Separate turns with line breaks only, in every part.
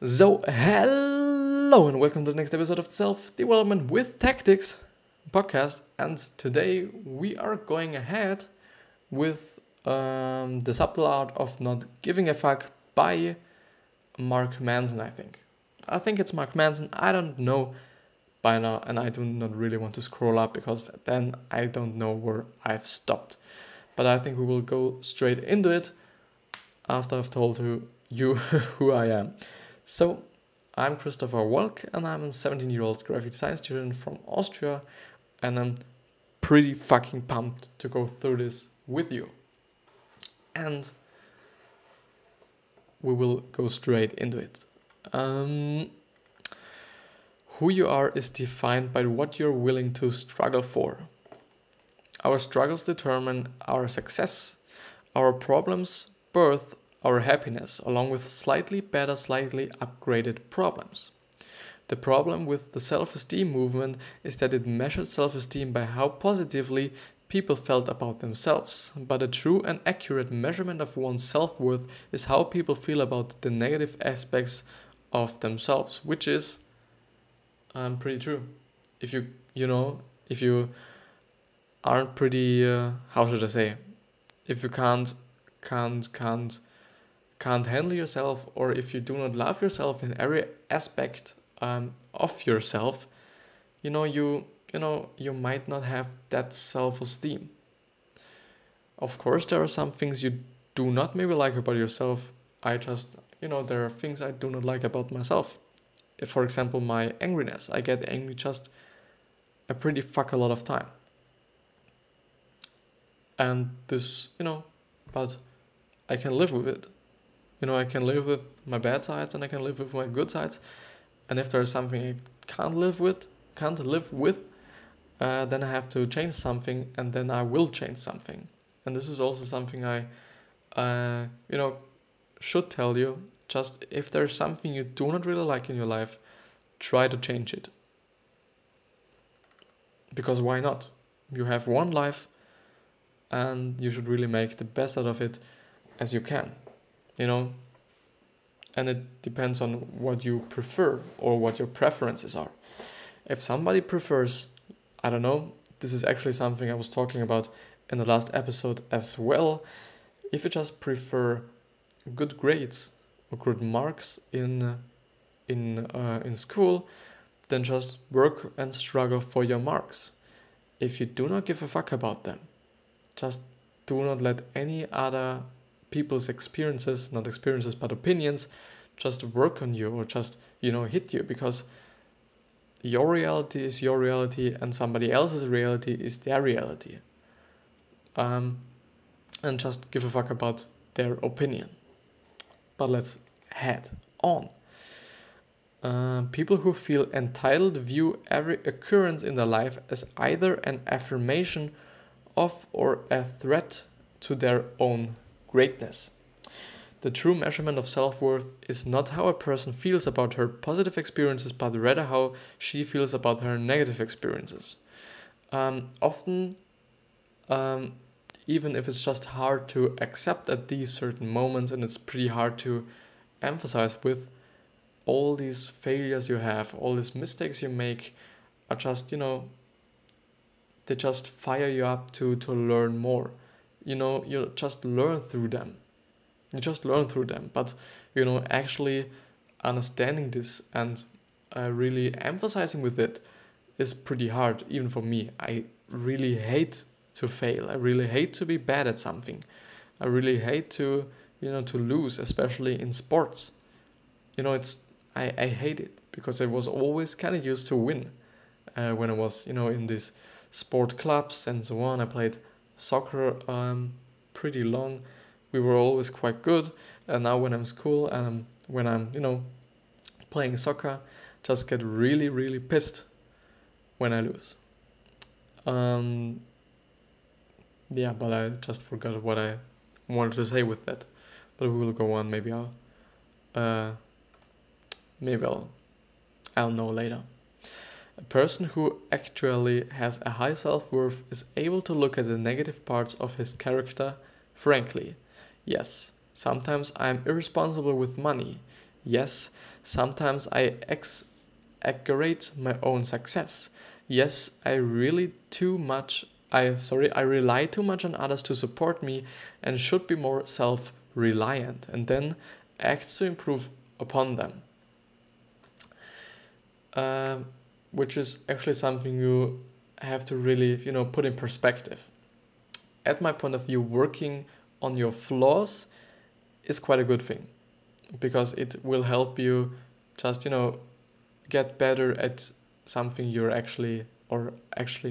So, hello and welcome to the next episode of Self-Development with Tactics podcast. And today we are going ahead with the subtle art of not giving a fuck by Mark Manson, I think. I think it's Mark Manson. I don't know by now, and I do not really want to scroll up because then I don't know where I've stopped. But I think we will go straight into it after I've told you who I am. So, I'm Christopher Walk, and I'm a 17-year-old graphic design student from Austria, and I'm pretty fucking pumped to go through this with you. And we will go straight into it. Who you are is defined by what you're willing to struggle for. Our struggles determine our success. Our problems birth our happiness, along with slightly better, slightly upgraded problems. The problem with the self-esteem movement is that it measured self-esteem by how positively people felt about themselves, but a true and accurate measurement of one's self-worth is how people feel about the negative aspects of themselves, which is pretty true. If you aren't pretty, how should I say, if you can't handle yourself, or if you do not love yourself in every aspect of yourself, you might not have that self-esteem. Of course, there are some things you do not maybe like about yourself. There are things I do not like about myself. If, for example, my angriness, I get angry just a pretty fuck a lot of time. And this, but I can live with it. I can live with my bad sides and I can live with my good sides. And if there is something I can't live with, then I have to change something, and then I will change something. And this is also something I, should tell you. Just if there's something you do not really like in your life, try to change it. Because why not? You have one life, and you should really make the best out of it as you can. And it depends on what you prefer or what your preferences are. If somebody prefers, I don't know, this is actually something I was talking about in the last episode as well. If you just prefer good grades or good marks in school, then just work and struggle for your marks. If you do not give a fuck about them, just do not let any other people's not experiences but opinions just work on you or just hit you, because your reality is your reality and somebody else's reality is their reality, and just give a fuck about their opinion. But let's head on. People who feel entitled view every occurrence in their life as either an affirmation of or a threat to their own greatness. The true measurement of self-worth is not how a person feels about her positive experiences, but rather how she feels about her negative experiences. Often, even if it's just hard to accept at these certain moments, and it's pretty hard to emphasize with all these failures you have, all these mistakes you make are just, they just fire you up to learn more. You just learn through them. But, actually understanding this and really emphasizing with it is pretty hard, even for me. I really hate to fail. I really hate to be bad at something. I really hate to lose, especially in sports. I hate it because I was always kind of used to win when I was, in these sport clubs and so on. I played soccer pretty long. We were always quite good, and now when I'm in school and when I'm playing soccer, just get really, really pissed when I lose. But I just forgot what I wanted to say with that. But we will go on. Maybe I'll know later. A person who actually has a high self-worth is able to look at the negative parts of his character frankly. Yes, sometimes I am irresponsible with money. Yes, sometimes I exaggerate my own success. Yes, I rely too much on others to support me and should be more self-reliant and then act to improve upon them. Which is actually something you have to really, put in perspective. At my point of view, working on your flaws is quite a good thing because it will help you just, get better at something you're actually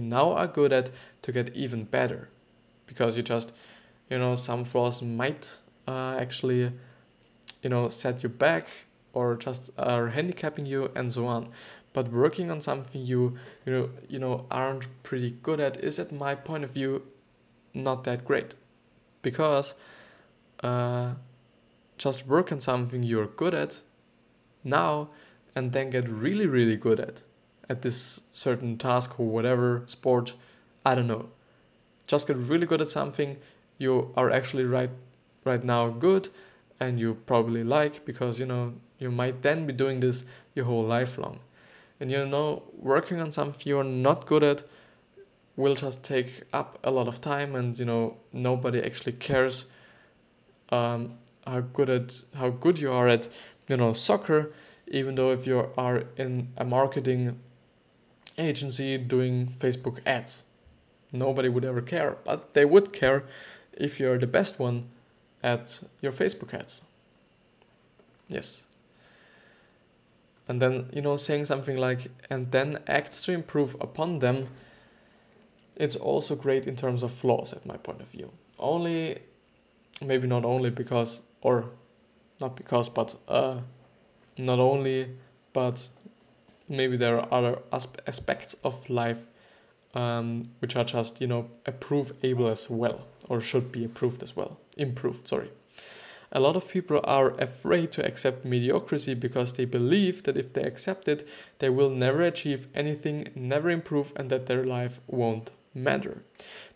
now are good at, to get even better. Because you just, some flaws might actually, set you back or just are handicapping you and so on. But working on something you aren't pretty good at is, at my point of view, not that great. Because just work on something you're good at now and then get really, really good at this certain task or whatever, sport, I don't know. Just get really good at something you are actually right now good and you probably like, because you might then be doing this your whole life long. And working on something you're not good at will just take up a lot of time, and nobody actually cares how good you are at soccer, even though if you are in a marketing agency doing Facebook ads. Nobody would ever care, but they would care if you're the best one at your Facebook ads. Yes. And then, saying something like, and then acts to improve upon them, it's also great in terms of flaws, at my point of view. Maybe not only because, or not because, but not only, but maybe there are other aspects of life which are just, improvable as well, or should be improved as well. A lot of people are afraid to accept mediocrity because they believe that if they accept it, they will never achieve anything, never improve, and that their life won't matter.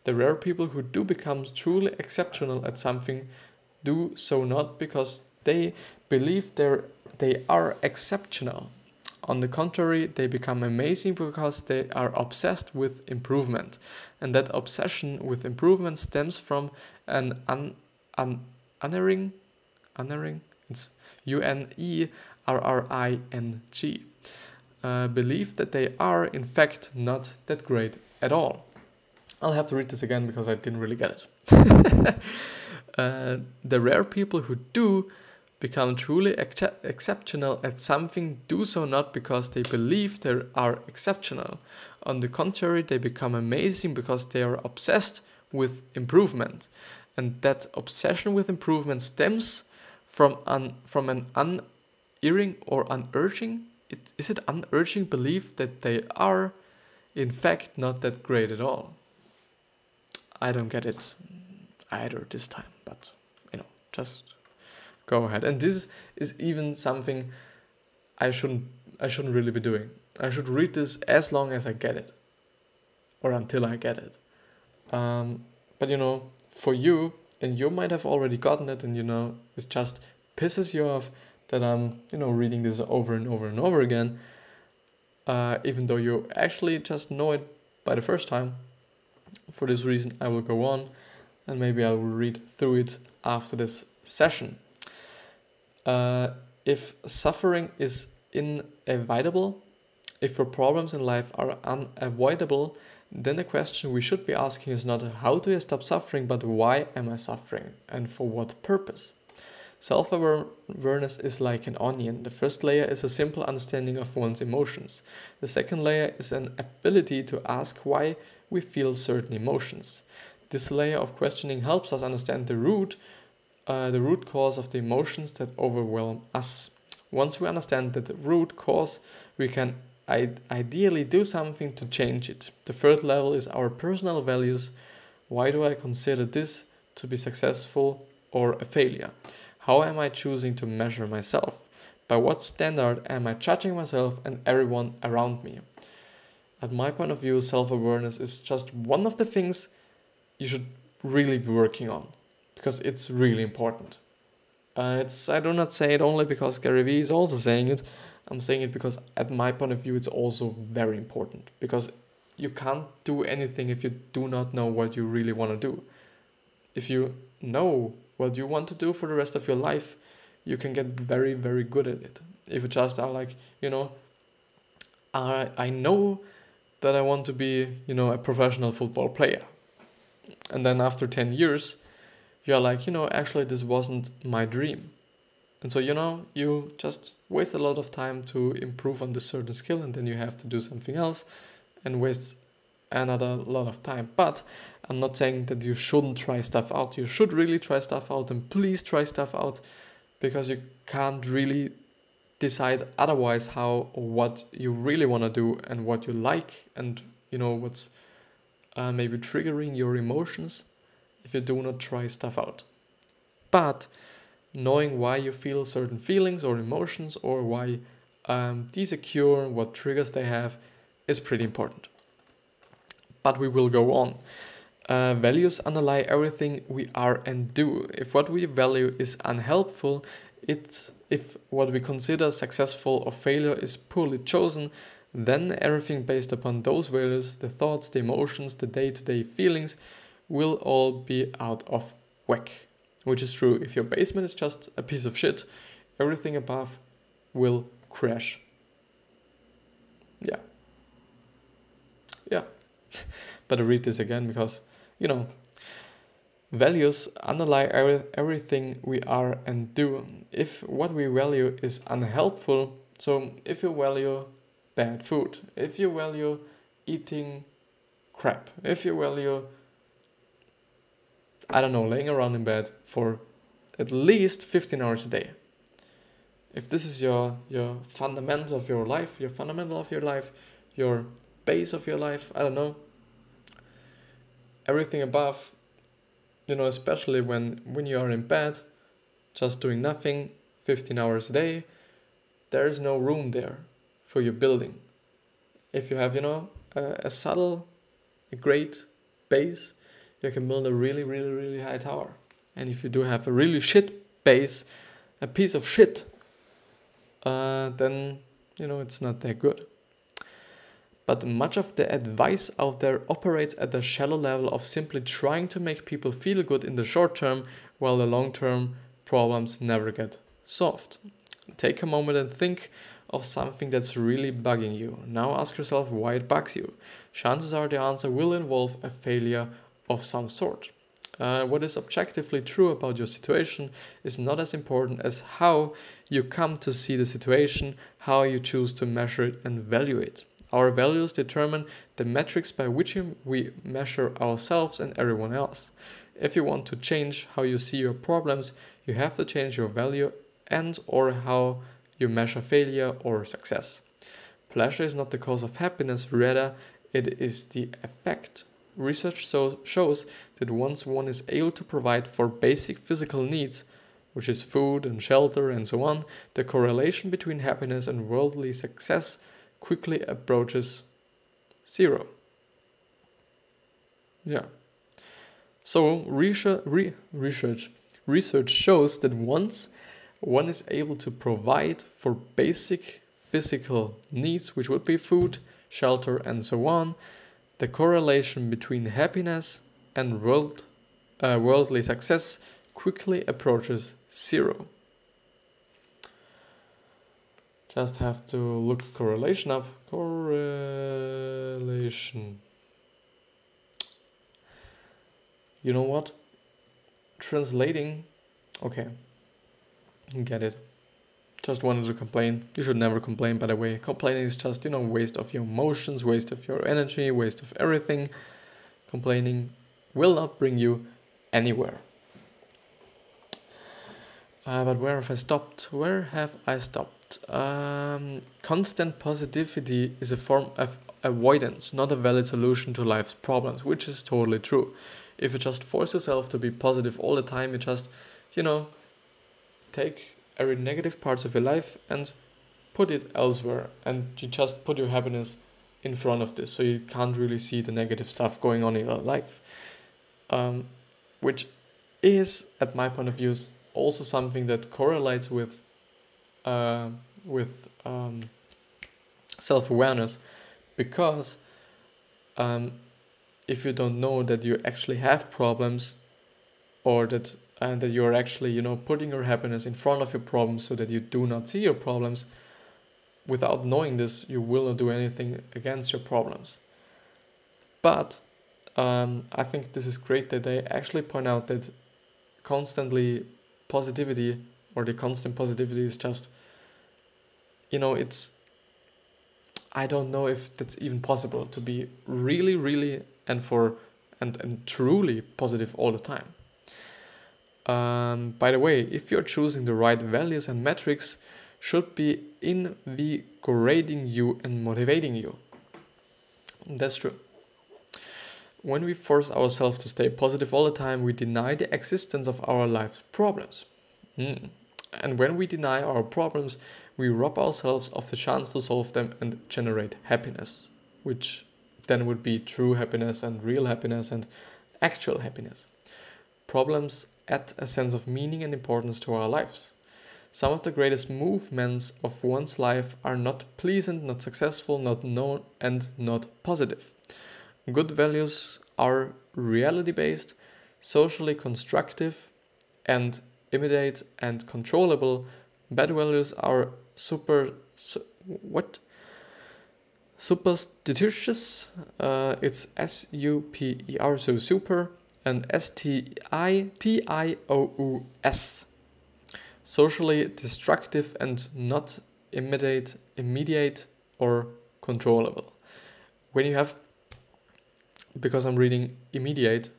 The rare people who do become truly exceptional at something do so not because they believe they are exceptional. On the contrary, they become amazing because they are obsessed with improvement. And that obsession with improvement stems from an unerring, it's UNERRING, belief that they are in fact not that great at all. I'll have to read this again because I didn't really get it. The rare people who do become truly exceptional at something do so not because they believe they are exceptional. On the contrary, they become amazing because they are obsessed with improvement. And that obsession with improvement stems from an unerring or unurging? Is it unurging belief that they are in fact not that great at all? I don't get it either this time, but just go ahead. And this is even something I shouldn't really be doing. I should read this as long as I get it, or until I get it. But for you, and you might have already gotten it, and it just pisses you off that I'm reading this over and over and over again, even though you actually just know it by the first time. For this reason, I will go on, and maybe I will read through it after this session. If suffering is inevitable, if your problems in life are unavoidable, then the question we should be asking is not how do I stop suffering, but why am I suffering and for what purpose? Self-awareness is like an onion. The first layer is a simple understanding of one's emotions. The second layer is an ability to ask why we feel certain emotions. This layer of questioning helps us understand the root cause of the emotions that overwhelm us. Once we understand that the root cause, we can ideally do something to change it. The third level is our personal values. Why do I consider this to be successful or a failure? How am I choosing to measure myself? By what standard am I judging myself and everyone around me? At my point of view, self-awareness is just one of the things you should really be working on, because it's really important. I do not say it only because Gary Vee is also saying it. I'm saying it because at my point of view, it's also very important, because you can't do anything if you do not know what you really want to do. If you know what you want to do for the rest of your life, you can get very, very good at it. If you just are like, I know that I want to be, a professional football player. And then after 10 years, you're like, actually this wasn't my dream. And so, you just waste a lot of time to improve on this certain skill, and then you have to do something else and waste another lot of time. But I'm not saying that you shouldn't try stuff out. You should really try stuff out, and please try stuff out, because you can't really decide otherwise how or what you really want to do and what you like, and what's maybe triggering your emotions if you do not try stuff out. But knowing why you feel certain feelings or emotions, or why these occur, what triggers they have, is pretty important. But we will go on. Values underlie everything we are and do. If what we value is unhelpful, if what we consider successful or failure is poorly chosen, then everything based upon those values, the thoughts, the emotions, the day-to-day feelings, will all be out of whack. Which is true. If your basement is just a piece of shit, everything above will crash. Yeah. Better read this again, because, values underlie everything we are and do. If what we value is unhelpful, so if you value bad food, if you value eating crap, if you value, laying around in bed for at least 15 hours a day, if this is your fundamental of your life, your base of your life, everything above, especially when you are in bed, just doing nothing, 15 hours a day, there is no room there for your building. If you have, a great base, you can build a really, really, really high tower. And if you do have a really shit base, a piece of shit, then, it's not that good. But much of the advice out there operates at the shallow level of simply trying to make people feel good in the short term, while the long-term problems never get solved. Take a moment and think of something that's really bugging you. Now ask yourself why it bugs you. Chances are the answer will involve a failure of some sort. What is objectively true about your situation is not as important as how you come to see the situation, how you choose to measure it and value it. Our values determine the metrics by which we measure ourselves and everyone else. If you want to change how you see your problems, you have to change your value and or how you measure failure or success. Pleasure is not the cause of happiness, rather it is the effect. Research shows that once one is able to provide for basic physical needs, which is food and shelter and so on, the correlation between happiness and worldly success quickly approaches zero. Yeah. So research shows that once one is able to provide for basic physical needs, which would be food, shelter, and so on, the correlation between happiness and worldly success quickly approaches zero. Just have to look correlation up. Correlation. You know what? Translating. Okay. Get it. Just wanted to complain. You should never complain, by the way. Complaining is just, waste of your emotions, waste of your energy, waste of everything. Complaining will not bring you anywhere. But where have I stopped? Constant positivity is a form of avoidance, not a valid solution to life's problems, which is totally true. If you just force yourself to be positive all the time, you just, take every negative parts of your life and put it elsewhere, and you just put your happiness in front of this, so you can't really see the negative stuff going on in your life, which is, at my point of view, also something that correlates with self-awareness, because if you don't know that you actually have problems, or that you're actually, you know, putting your happiness in front of your problems so that you do not see your problems, without knowing this, you will not do anything against your problems. But I think this is great that they actually point out that constantly positivity, or the constant positivity, is just, you know, it's, I don't know if that's even possible to be really, really and truly positive all the time. By the way, if you're choosing the right values and metrics, should be invigorating you and motivating you. That's true. When we force ourselves to stay positive all the time, we deny the existence of our life's problems. And when we deny our problems, we rob ourselves of the chance to solve them and generate happiness, which then would be true happiness and real happiness and actual happiness. Problems add a sense of meaning and importance to our lives. Some of the greatest movements of one's life are not pleasant, not successful, not known, and not positive. Good values are reality-based, socially constructive, and immediate and controllable. Bad values are superstitious. It's super, so super, and stious. Socially destructive and not immediate or controllable. When you have, because I'm reading immediate,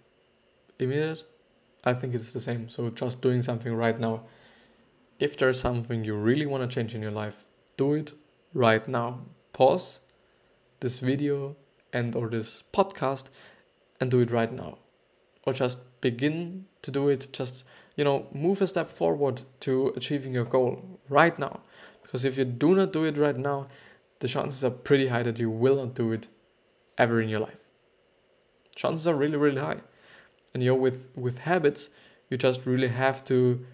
I think it's the same. So just doing something right now. If there's something you really want to change in your life, do it right now. Pause this video or this podcast and do it right now. Or just begin to do it. Just, you know, move a step forward to achieving your goal right now. Because if you do not do it right now, the chances are pretty high that you will not do it ever in your life. Chances are really, really high. And you know, with habits, you just really have to,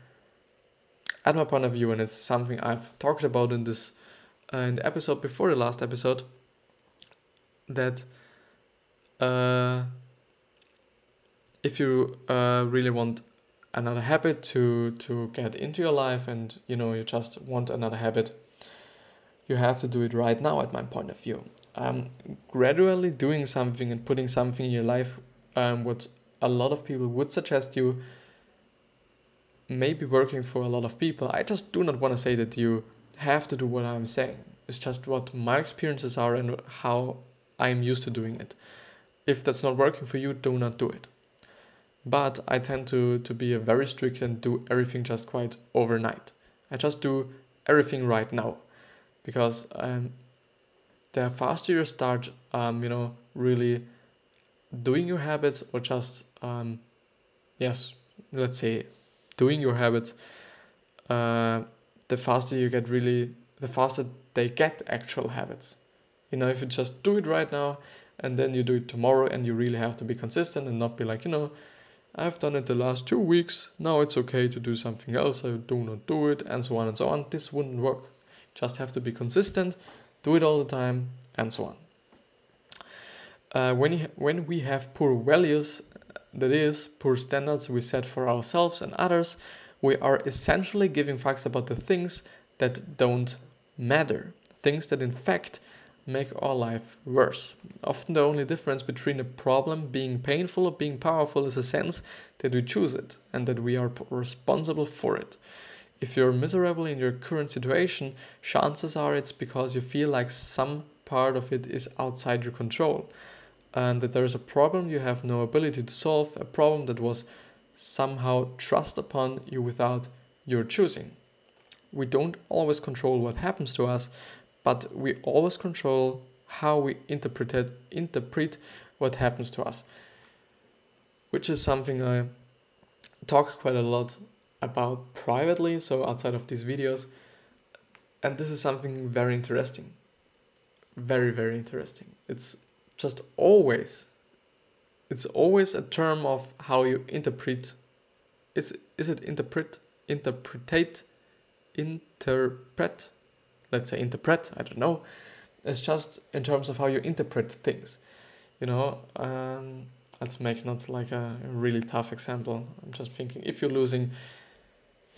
at my point of view, and it's something I've talked about in this in the episode before the last episode, that if you really want another habit to get into your life, and you know, you just want another habit, you have to do it right now, at my point of view. Gradually doing something and putting something in your life, what a lot of people would suggest you, may be working for a lot of people. I just do not want to say that you have to do what I'm saying. It's just what my experiences are and how I'm used to doing it. If that's not working for you, do not do it. But I tend to be very strict and do everything just quite overnight. I just do everything right now, because the faster you start, you know, really doing your habits, or just let's say doing your habits, the faster they get actual habits. You know, if you just do it right now and then you do it tomorrow, and you really have to be consistent and not be like, you know, I've done it the last 2 weeks, now it's okay to do something else, I do not do it, and so on and so on. This wouldn't work. Just have to be consistent, do it all the time, and so on. When we have poor values, that is, poor standards we set for ourselves and others, we are essentially giving fucks about the things that don't matter, things that in fact make our life worse. Often the only difference between a problem being painful or being powerful is a sense that we choose it and that we are responsible for it. If you're miserable in your current situation, chances are it's because you feel like some part of it is outside your control, and that there is a problem you have no ability to solve, a problem that was somehow thrust upon you without your choosing. We don't always control what happens to us, but we always control how we interpret what happens to us, which is something I talk quite a lot about privately, so outside of these videos. And this is something very interesting. Very, very interesting. It's always a term of how you interpret. Is it interpret? interpret, let's say interpret, I don't know. It's just in terms of how you interpret things, you know. Let's make not like a really tough example. I'm just thinking, if you're losing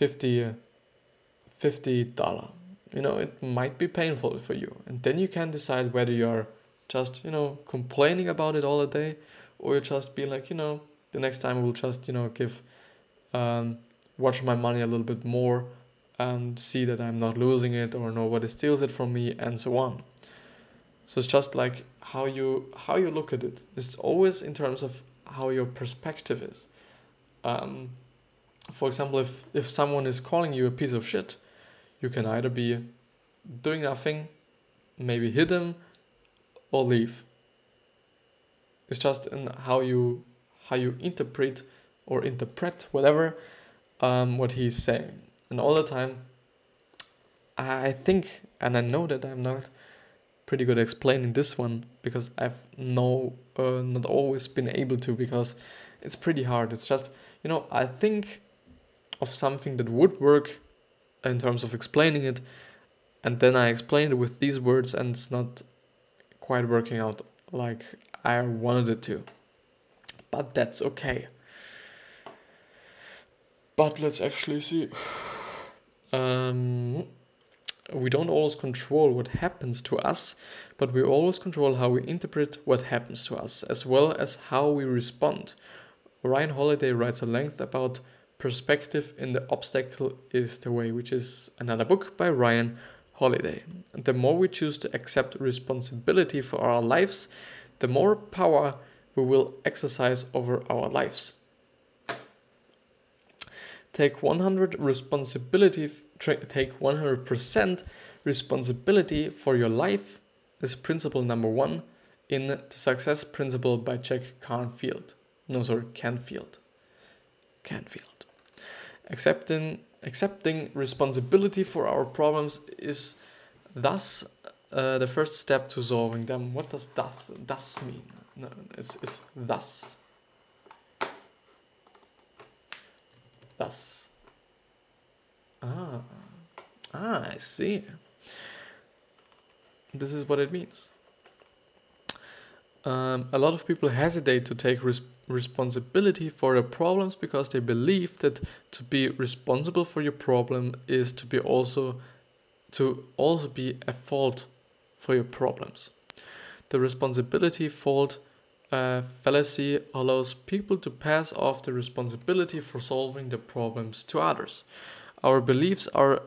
$50, you know, it might be painful for you. And then you can decide whether you're just, you know, complaining about it all the day, or you just be like, you know, the next time I will just, you know, watch my money a little bit more and see that I'm not losing it, or nobody steals it from me, and so on. So it's just like how you look at it. It's always in terms of how your perspective is. For example, if someone is calling you a piece of shit, you can either be doing nothing, maybe hit them, or leave. It's just in how you interpret whatever what he's saying. And all the time, I think, and I know that I'm not pretty good at explaining this one, because I've not always been able to, because it's pretty hard. It's just, you know, I think of something that would work in terms of explaining it, and then I explain it with these words, and it's not quite working out like I wanted it to. But that's okay. But let's actually see. We don't always control what happens to us, but we always control how we interpret what happens to us, as well as how we respond. Ryan Holiday writes at length about perspective in The Obstacle is the Way, which is another book by Ryan Holiday. And the more we choose to accept responsibility for our lives, the more power we will exercise over our lives. Take 100% responsibility for your life is principle number 1 in The Success Principle by Jack Canfield. Canfield. Accepting responsibility for our problems is thus the first step to solving them. What does thus mean? No, it's thus. Thus. I see. This is what it means. A lot of people hesitate to take responsibility for their problems because they believe that to be responsible for your problem is to also be a fault for your problems. The responsibility fault fallacy allows people to pass off the responsibility for solving the problems to others. Our beliefs are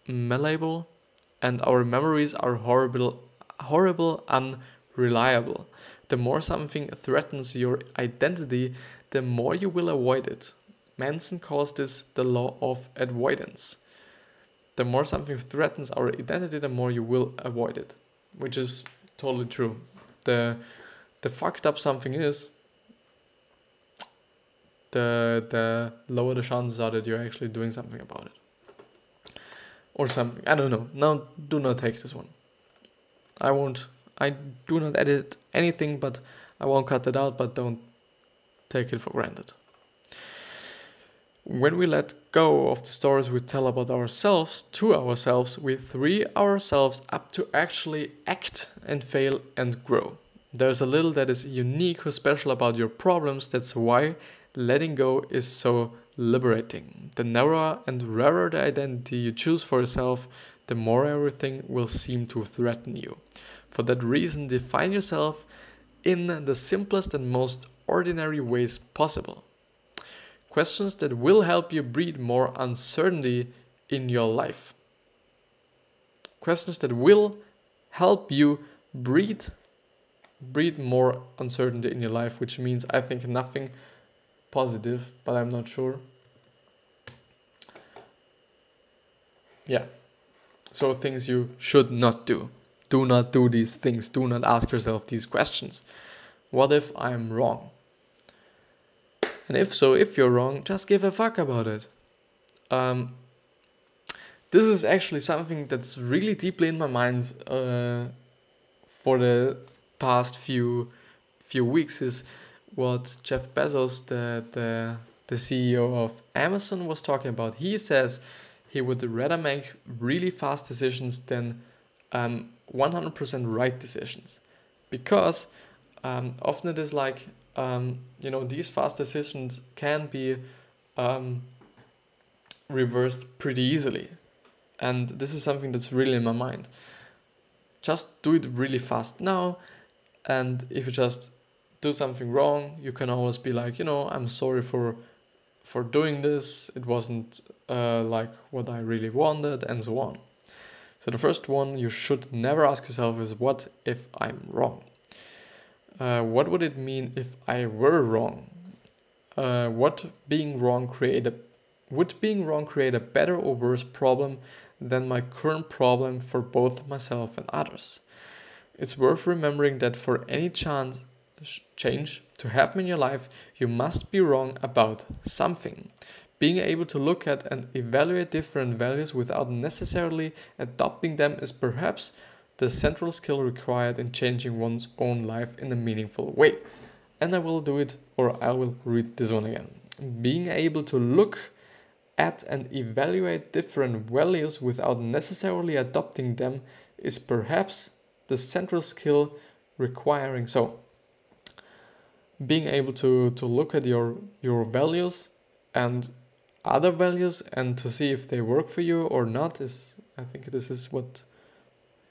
malleable, and our memories are horrible, unreliable. The more something threatens your identity, the more you will avoid it. Manson calls this the law of avoidance. The more something threatens our identity, the more you will avoid it, which is totally true. The fucked up something is, the lower the chances are that you're actually doing something about it. Or something. I don't know. Now, do not take this one. I do not edit anything, but I won't cut it out, but don't take it for granted. When we let go of the stories we tell about ourselves to ourselves, we free ourselves up to actually act and fail and grow. There's a little that is unique or special about your problems. That's why letting go is so liberating. The narrower and rarer the identity you choose for yourself, the more everything will seem to threaten you. For that reason, define yourself in the simplest and most ordinary ways possible. Questions that will help you breed more uncertainty in your life. Questions that will help you breed more uncertainty in your life, which means, I think, nothing positive, but I'm not sure. Yeah. So things you should not do. Do not do these things. Do not ask yourself these questions. What if I'm wrong? And if you're wrong, just give a fuck about it. This is actually something that's really deeply in my mind for the past few weeks, is what Jeff Bezos, the the CEO of Amazon, was talking about. He says he would rather make really fast decisions than 100% right decisions, because often it is like, these fast decisions can be reversed pretty easily. And this is something that's really in my mind. Just do it really fast now, and if you just do something wrong, you can always be like, I'm sorry for doing this, it wasn't like what I really wanted, and so on. So the first one you should never ask yourself is, what if I'm wrong? What would it mean if I were wrong? Would being wrong create a better or worse problem than my current problem for both myself and others? It's worth remembering that for any change to happen in your life, you must be wrong about something. Being able to look at and evaluate different values without necessarily adopting them is perhaps the central skill required in changing one's own life in a meaningful way. And I will read this one again. Being able to look at and evaluate different values without necessarily adopting them is perhaps the central skill requiring. So, being able to look at your values and other values and to see if they work for you or not is, I think this is what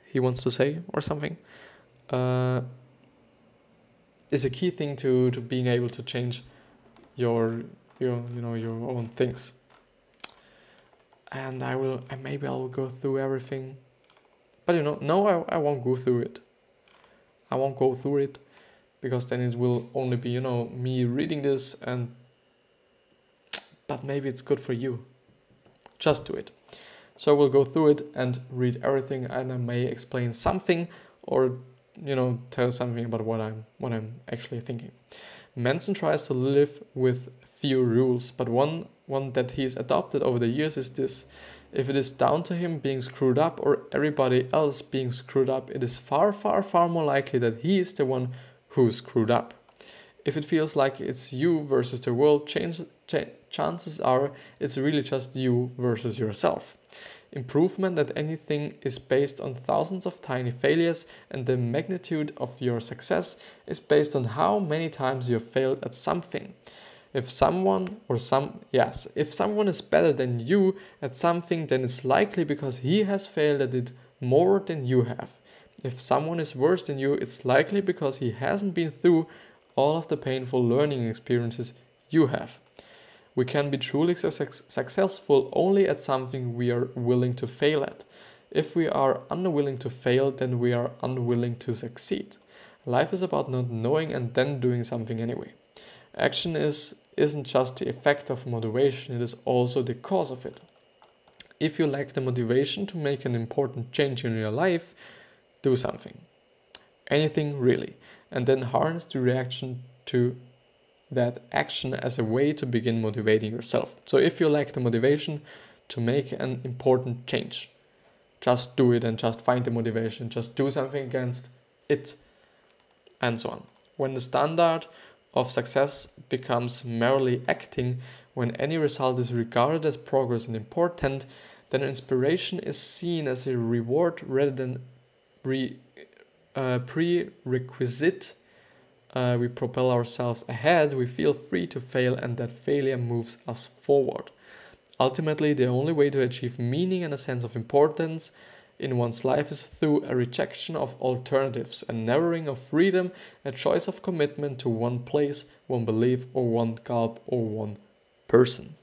he wants to say or something, is a key thing to being able to change your own things. And I will go through everything, but no, I won't go through it. I won't go through it, because then it will only be me reading this, but maybe it's good for you. Just do it. So I will go through it and read everything, and I may explain something or tell something about what I'm actually thinking. Manson tries to live with few rules, but one that he's adopted over the years is this: if it is down to him being screwed up or everybody else being screwed up, it is far, far, far more likely that he is the one who's screwed up. If it feels like it's you versus the world, chances are it's really just you versus yourself. Improvement at anything is based on thousands of tiny failures, and the magnitude of your success is based on how many times you have failed at something. If someone is better than you at something, then it's likely because he has failed at it more than you have. If someone is worse than you, it's likely because he hasn't been through all of the painful learning experiences you have. We can be truly successful only at something we are willing to fail at. If we are unwilling to fail, then we are unwilling to succeed. Life is about not knowing and then doing something anyway. Action isn't just the effect of motivation, it is also the cause of it. If you lack the motivation to make an important change in your life, do something. Anything really. And then harness the reaction to that action as a way to begin motivating yourself. So if you lack the motivation to make an important change, just do it and just find the motivation. Just do something against it, and so on. When the standard of success becomes merely acting, when any result is regarded as progress and important, then inspiration is seen as a reward rather than prerequisite. We propel ourselves ahead, we feel free to fail, and that failure moves us forward. Ultimately, the only way to achieve meaning and a sense of importance in one's life is through a rejection of alternatives, a narrowing of freedom, a choice of commitment to one place, one belief, or one gulp, or one person.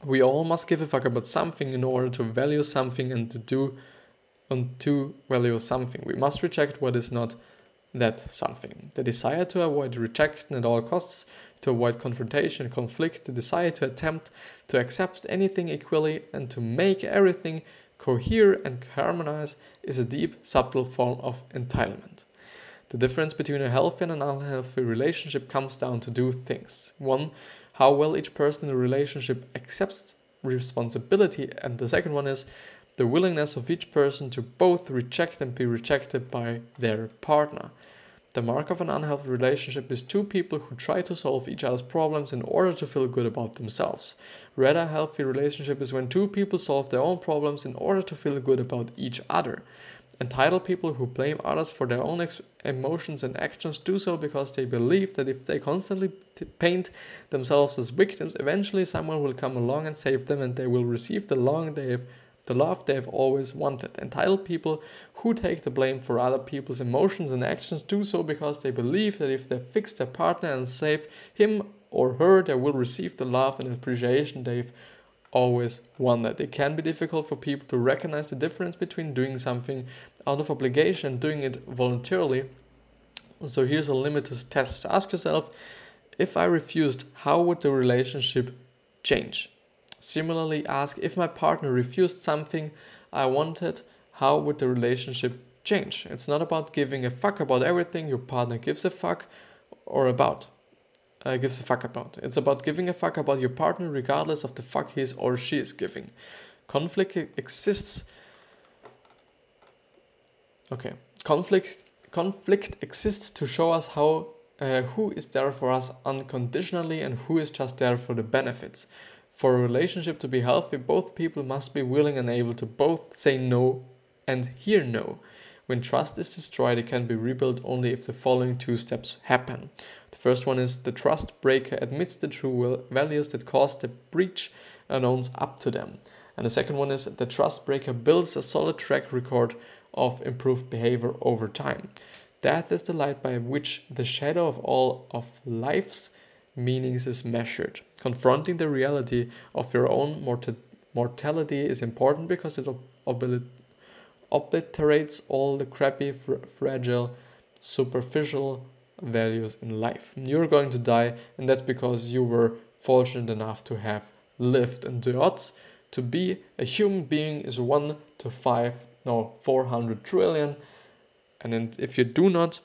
We all must give a fuck about something in order to value something and to value something. We must reject what is not that something. The desire to avoid rejection at all costs, to avoid confrontation and conflict, the desire to attempt to accept anything equally and to make everything cohere and harmonize is a deep, subtle form of entitlement. The difference between a healthy and an unhealthy relationship comes down to two things. One, how well each person in the relationship accepts responsibility, and the second one is the willingness of each person to both reject and be rejected by their partner. The mark of an unhealthy relationship is two people who try to solve each other's problems in order to feel good about themselves. Rather, a healthy relationship is when two people solve their own problems in order to feel good about each other. Entitled people who blame others for their own emotions and actions do so because they believe that if they constantly paint themselves as victims, eventually someone will come along and save them and they will receive the love they have always wanted. Entitled people who take the blame for other people's emotions and actions do so because they believe that if they fix their partner and save him or her, they will receive the love and appreciation they've always wanted. It can be difficult for people to recognize the difference between doing something out of obligation and doing it voluntarily. So here's a limited test. Ask yourself, if I refused, how would the relationship change? Similarly, ask, if my partner refused something I wanted, how would the relationship change? It's not about giving a fuck about everything your partner gives a fuck or about. Gives a fuck about. It's about giving a fuck about your partner regardless of the fuck he is or she is giving. Conflict exists. Conflict exists to show us who is there for us unconditionally and who is just there for the benefits. For a relationship to be healthy, both people must be willing and able to both say no and hear no. When trust is destroyed, it can be rebuilt only if the following two steps happen. The first one is the trust breaker admits the true values that caused the breach and owns up to them. And the second one is the trust breaker builds a solid track record of improved behavior over time. Death is the light by which the shadow of all of life's meanings is measured. Confronting the reality of your own mortality is important because it obliterates all the crappy, fragile, superficial values in life. You're going to die, and that's because you were fortunate enough to have lived. And the odds to be a human being is 1 to 400 trillion. And then if you do not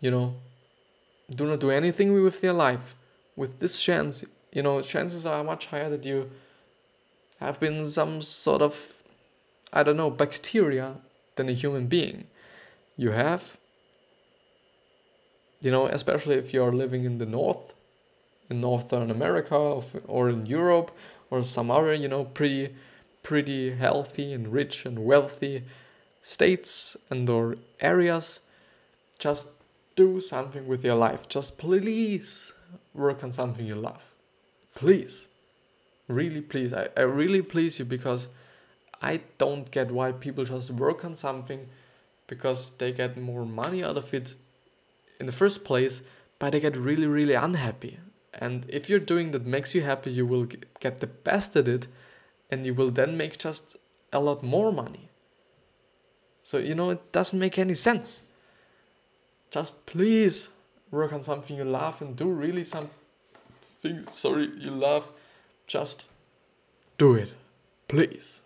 do anything with your life, with this chance, chances are much higher that you have been some sort of, bacteria than a human being. You have, especially if you're living in the north, in Northern America or in Europe or some other, pretty healthy and rich and wealthy states and or areas, just do something with your life. Just please work on something you love. Please. Really, please. I really please you, because I don't get why people just work on something because they get more money out of it in the first place, but they get really, really unhappy. And if you're doing that makes you happy, you will get the best at it, and you will then make just a lot more money. So, it doesn't make any sense. Just please work on something you love and do really something you love. Just do it, please.